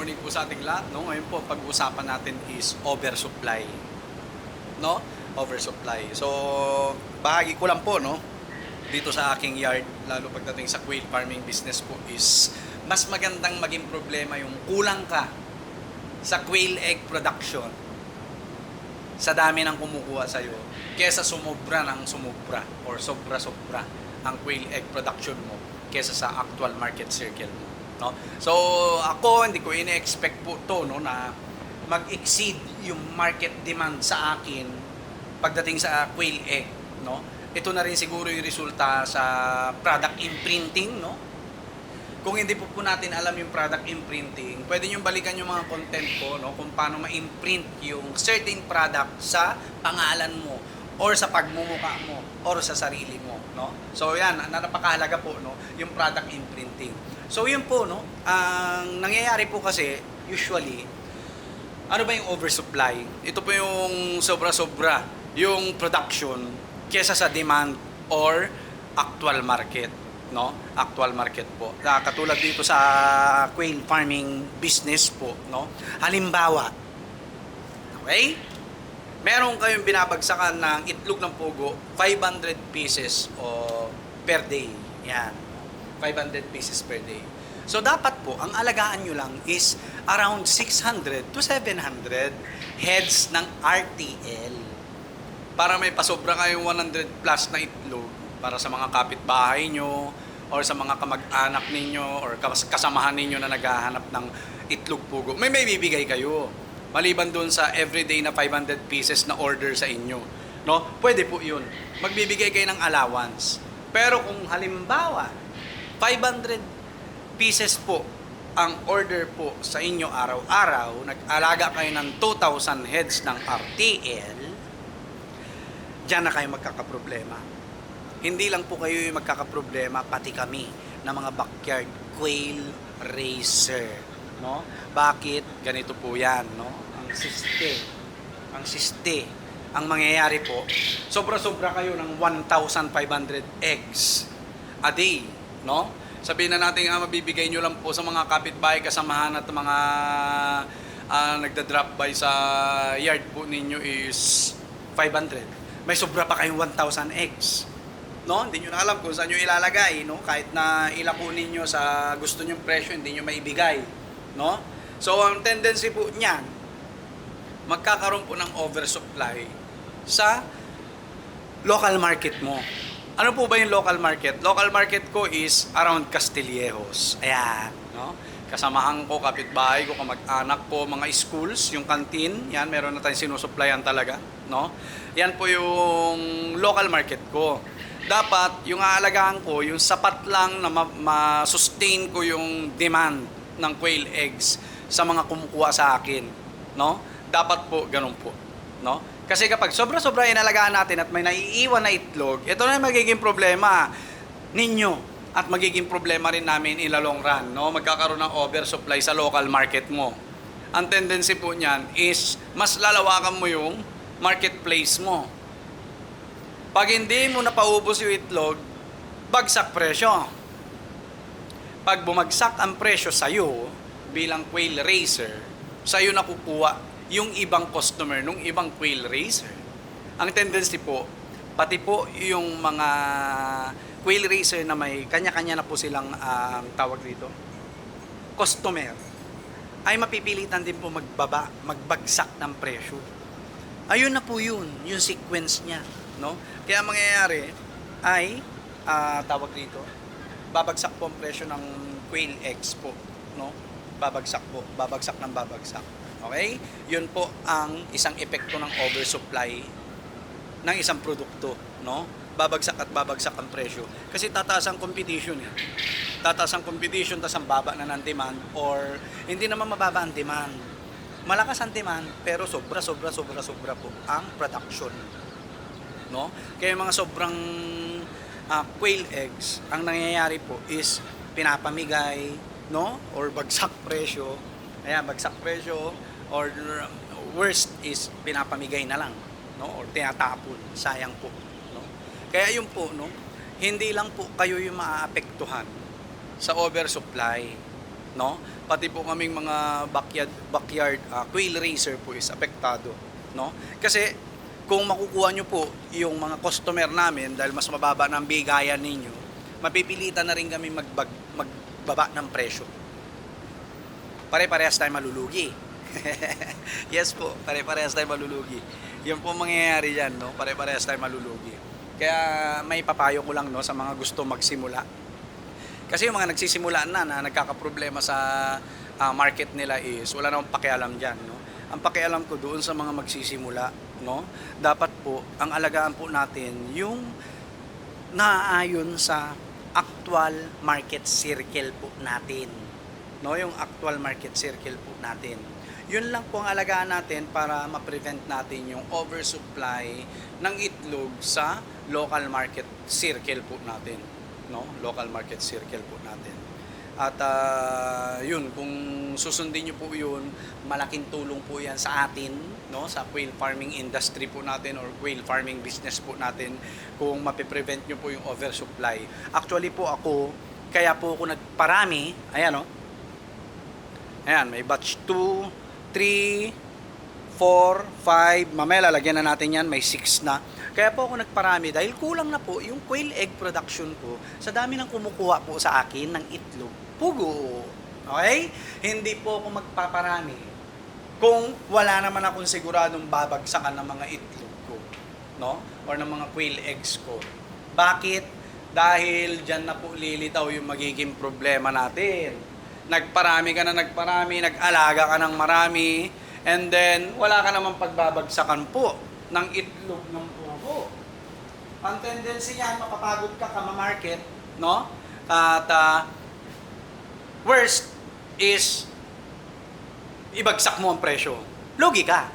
morning po sa ating lahat, no? Ngayon po pag-uusapan natin is oversupply, no? Oversupply. So, bahagi ko lang po, no? Dito sa aking yard, lalo pagdating sa quail farming business po is mas magandang maging problema yung kulang ka sa quail egg production sa dami ng kumukuha sa'yo kesa sumobra ng sumobra or sobra-sobra ang quail egg production mo kesa sa actual market circle mo, no? So ako hindi ko ini-expect po to, no, na mag-exceed yung market demand sa akin pagdating sa quail egg, no? Ito na rin siguro yung resulta sa product imprinting, no? Kung hindi po natin alam yung product imprinting, pwede nyo balikan yung mga content ko, no, kung paano ma-imprint yung certain product sa pangalan mo or sa pagmumukha mo or sa sarili mo, no? So yan, napakahalaga po, no, yung product imprinting. So yun po, no, ang nangyayari po kasi usually, ano ba yung oversupply? Ito po yung sobra-sobra yung production kesa sa demand or actual market, no? Actual market po. Katulad dito sa quail farming business po, no? Halimbawa, okay? Meron kayong binabagsakan ng itlog ng pugo, 500 pieces o per day. Yan. 500 pieces per day. So dapat po, ang alagaan nyo lang is around 600 to 700 heads ng RTL. Para may pasobra kayong 100 plus na itlog para sa mga kapitbahay nyo or sa mga kamag-anak ninyo or kasamahan ninyo na naghahanap ng itlog pugo. May bibigay kayo. Maliban doon sa everyday na 500 pieces na order sa inyo, no? Pwede po 'yun. Magbibigay kayo ng allowance. Pero kung halimbawa 500 pieces po ang order po sa inyo araw-araw, nag-alaga kayo ng 2,000 heads ng RTL, diyan na kayo magkakaproblema. Hindi lang po kayo yung magkakaproblema, pati kami na mga backyard quail racer, no? Bakit? Ganito po 'yan, no? Ang siste, ang mangyayari po, sobra-sobra kayo ng 1,500 eggs a day, no? Sabihin na natin mabibigay nyo lang po sa mga kapitbahay, kasamahan at mga nagda-drop by sa yard po ninyo is 500. May sobra pa kayong 1,000 eggs, no? Hindi nyo na alam kung saan nyo ilalagay, no? Kahit na ilako ninyo sa gusto nyong presyo, hindi nyo maibigay, no? So ang tendency po niyan, magkakaroon po ng oversupply sa local market mo. Ano po ba yung local market? Local market ko is around Castillejos. Ayan, no? Kasamahan ko, kapitbahay ko, kamag-anak ko, mga schools, yung canteen, yan, meron na tayong sinusupplyan talaga, no? Yan po yung local market ko. Dapat, yung aalagaan ko, yung sapat lang na ma-sustain ko yung demand ng quail eggs sa mga kumukuha sa akin, no? Dapat po, ganun po, no? Kasi kapag sobra-sobra inalagaan natin at may naiiwan na itlog, ito na magiging problema ninyo at magiging problema rin namin in the long run, no? Magkakaroon ng oversupply sa local market mo. Ang tendency po niyan is mas lalawakan mo yung marketplace mo. Pag hindi mo napaubos yung itlog, bagsak presyo. Pag bumagsak ang presyo sa'yo bilang quail racer, sa'yo nakukuha yung ibang customer nung ibang quail racer. Ang tendency po, pati po yung mga quail racer na may kanya-kanya na po silang tawag dito, customer, ay mapipilitan din po magbagsak ng presyo. Ayun na po yun, yung sequence niya, no? Kaya ang mangyayari ay tawag dito, babagsak po ang presyo ng quail eggs po, no? Babagsak ng babagsak. Okay? Yun po ang isang epekto ng oversupply ng isang produkto, no? Babagsak at babagsak ang presyo. Kasi tataas ang competition eh. Tataas ang competition, tas ang baba na ng demand, or hindi naman mababa ang demand. Malakas ang demand, pero sobra po ang production, no? Kaya mga sobrang quail eggs, ang nangyayari po is pinapamigay, no? Or bagsak presyo. Ayan, bagsak presyo, or worst is pinapamigay na lang, no? Or tinatapon, sayang po, no? Kaya yun po, no? Hindi lang po kayo yung maaapektuhan sa oversupply, no? Pati po kaming mga backyard quail raiser po is apektado, no? Kasi kung makukuha nyo po yung mga customer namin dahil mas mababa ng bigayan ninyo, mapipilitan na rin kami magbaba ng presyo. Pare-parehas tayo malulugi. Yes po, pare-parehas tayo malulugi. Yun po mangyayari dyan, no? Pare-parehas tayo malulugi. Kaya may papayo ko lang, no, sa mga gusto magsimula. Kasi yung mga nagsisimula na nagkakaproblema sa market nila is wala namang pakialam dyan, no? Ang pakialam ko doon sa mga magsisimula, no? Dapat po, ang alagaan po natin yung naaayon sa actual market circle po natin. No, yung actual market circle po natin. Yun lang po ang alagaan natin para ma-prevent natin yung oversupply ng itlog sa local market circle po natin, no? Local market circle po natin. At yun, kung susundin niyo po yun, malaking tulong po yan sa atin, no? Sa quail farming industry po natin or quail farming business po natin kung mapiprevent niyo po yung oversupply. Actually po ako, kaya po ako nagparami, ayan, no? Ayan, may batch 2, 3, 4, 5, mamaya lalagyan na natin yan, may 6 na. Kaya po ako nagparami dahil kulang na po yung quail egg production ko sa dami ng kumukuha po sa akin ng itlog. Pugo. Okay? Hindi po ako magpaparami kung wala naman akong siguradong babagsakan ng mga itlog ko, no? Or ng mga quail eggs ko. Bakit? Dahil dyan na po lilitaw yung magiging problema natin. Nagparami ka na nagparami, nag-alaga ka ng marami, and then wala ka namang pagbabagsakan po ng itlog ng pugo. Ang tendency niyan, mapapagod ka ma-market, no? At worst is ibagsak mo ang presyo. Lugi ka.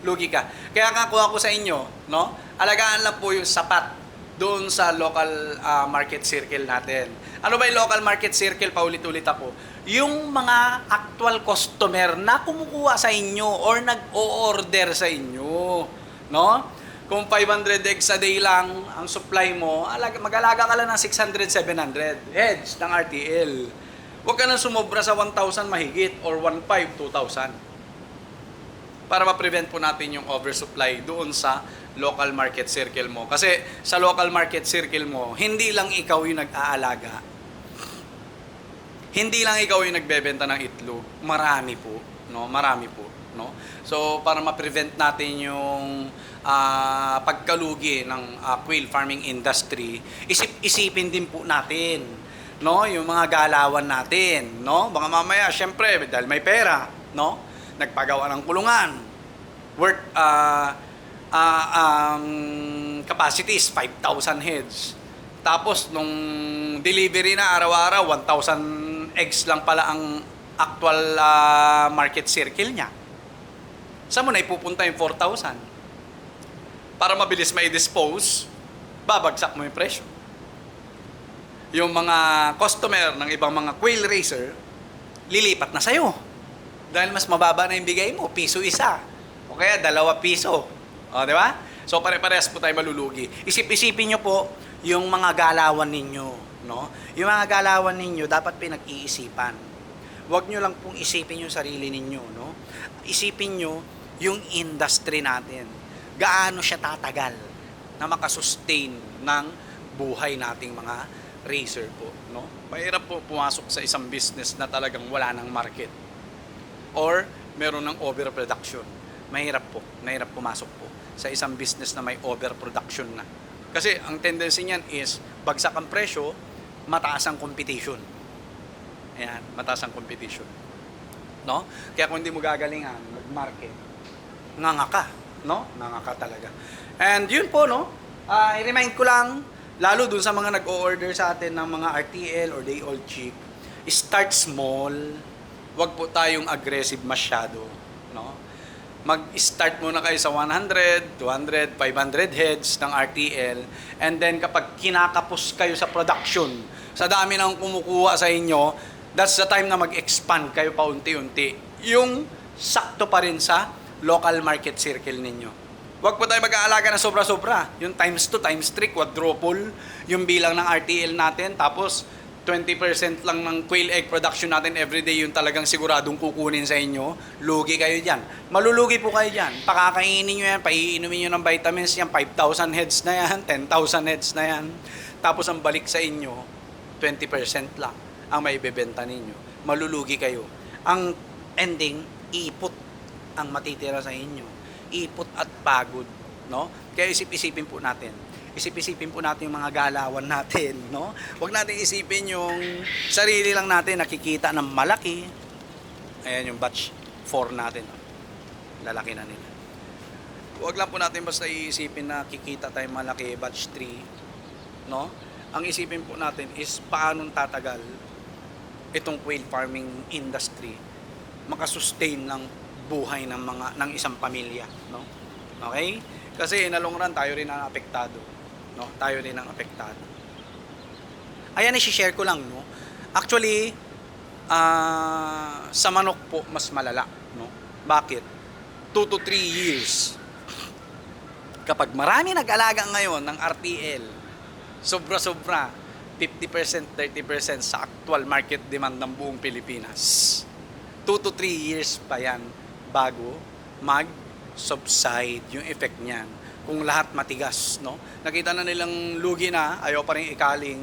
Lugi ka. Kaya nga kuha ko sa inyo, no? Alagaan lang po yung sapat doon sa local market circle natin. Ano ba yung local market circle? Paulit-ulit ako. Yung mga actual customer na kumukuha sa inyo or nag-o-order sa inyo, no? Kung 500 eggs a day lang ang supply mo, mag-alaga ka lang ng 600, 700 heads ng RTL. Huwag ka nang sumobra sa 1,000 mahigit or 1,500, 2,000. Para ma-prevent po natin yung oversupply doon sa local market circle mo. Kasi sa local market circle mo, hindi lang ikaw yung nag-aalaga. Hindi lang ikaw yung nagbebenta ng itlog. Marami po, no? Marami po, no? So para ma-prevent natin yung pagkalugi ng quail farming industry, isipin din po natin, no? Yung mga galawan natin, no? Baka mamaya, syempre, dahil may pera, no? Nagpagawa ng kulungan worth capacity is 5,000 heads. Tapos nung delivery na araw-araw 1,000 eggs lang pala ang actual market circle niya. Saan mo na ipupunta yung 4,000? Para mabilis mai-dispose, babagsak mo yung presyo. Yung mga customer ng ibang mga quail raiser, lilipat na sa'yo. Dahil mas mababa na yung bigay mo, piso isa. O kaya 2 piso. O, di ba? So, pare-parehas po tayo malulugi. Isip-isipin nyo po yung mga galawan ninyo, no? Yung mga galawan ninyo, dapat pinag-iisipan. Huwag nyo lang pong isipin yung sarili ninyo, no? Isipin nyo yung industry natin. Gaano siya tatagal na makasustain ng buhay nating mga raiser po, no? Mahirap po pumasok sa isang business na talagang wala ng market or meron ng overproduction. Mahirap pumasok po sa isang business na may overproduction na. Kasi ang tendency niyan is bagsak ang presyo, mataas ang competition. Ayan, mataas ang competition. No? Kaya kung hindi mo gagalingan mag-market, nganga ka, no? Nganga ka talaga. And yun po, no? I-remind ko lang, lalo dun sa mga nag-o-order sa atin ng mga RTL or day old chick, start small. Huwag po tayong aggressive masyado, no? Mag-start muna kayo sa 100, 200, 500 heads ng RTL, and then kapag kinakapos kayo sa production, sa dami ng kumukuha sa inyo, that's the time na mag-expand kayo paunti-unti. Yung sakto pa rin sa local market circle ninyo. Huwag po tayo mag-aalaga na sobra-sobra. Yung times 2, times 3, quadruple yung bilang ng RTL natin, tapos 20% lang ng quail egg production natin everyday yung talagang siguradong kukunin sa inyo, lugi kayo dyan. Malulugi po kayo dyan. Pakakainin nyo yan, paiinumin nyo ng vitamins yan, 5,000 heads na yan, 10,000 heads na yan. Tapos ang balik sa inyo, 20% lang ang maibebenta ninyo. Malulugi kayo. Ang ending, ipot ang matitira sa inyo. Ipot at pagod, no? Kaya isip-isipin po natin. Isip-isipin po natin yung mga galawan natin, no? Huwag natin isipin yung sarili lang natin nakikita ng malaki. Ayan yung batch 4 natin. Lalaki na nila. Huwag lang po natin basta iisipin na kikita tayong malaki, batch 3, no? Ang isipin po natin is paano tatagal itong quail farming industry makasustain ng buhay ng isang pamilya, no? Okay? Kasi in the long run tayo rin ang apektado, no? Tayo rin ang apektado. Ayan, i-share ko lang, no? Actually, sa manok po mas malala, no? Bakit? 2 to 3 years. Kapag marami nag-alaga ngayon ng RTL, sobra-sobra, 50%, 30% sa actual market demand ng buong Pilipinas. 2 to 3 years pa yan bago mag-subside yung effect niyan. Kung lahat matigas, no? Nakita na nilang lugi na, ayaw pa rin ikaling.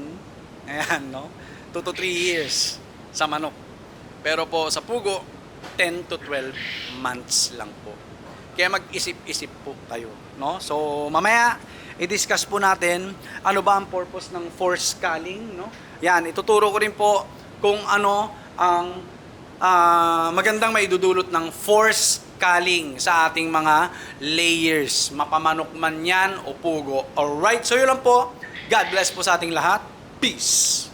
Ayan, no? 2 to 3 years sa manok. Pero po sa pugo, 10 to 12 months lang po. Kaya mag-isip-isip po kayo, no? So, mamaya, i-discuss po natin ano ba ang purpose ng force culling, no? Yan, ituturo ko rin po kung ano ang magandang maidudulot ng force culling sa ating mga layers. Mapamanok man yan o pugo. Alright, so yun lang po. God bless po sa ating lahat. Peace!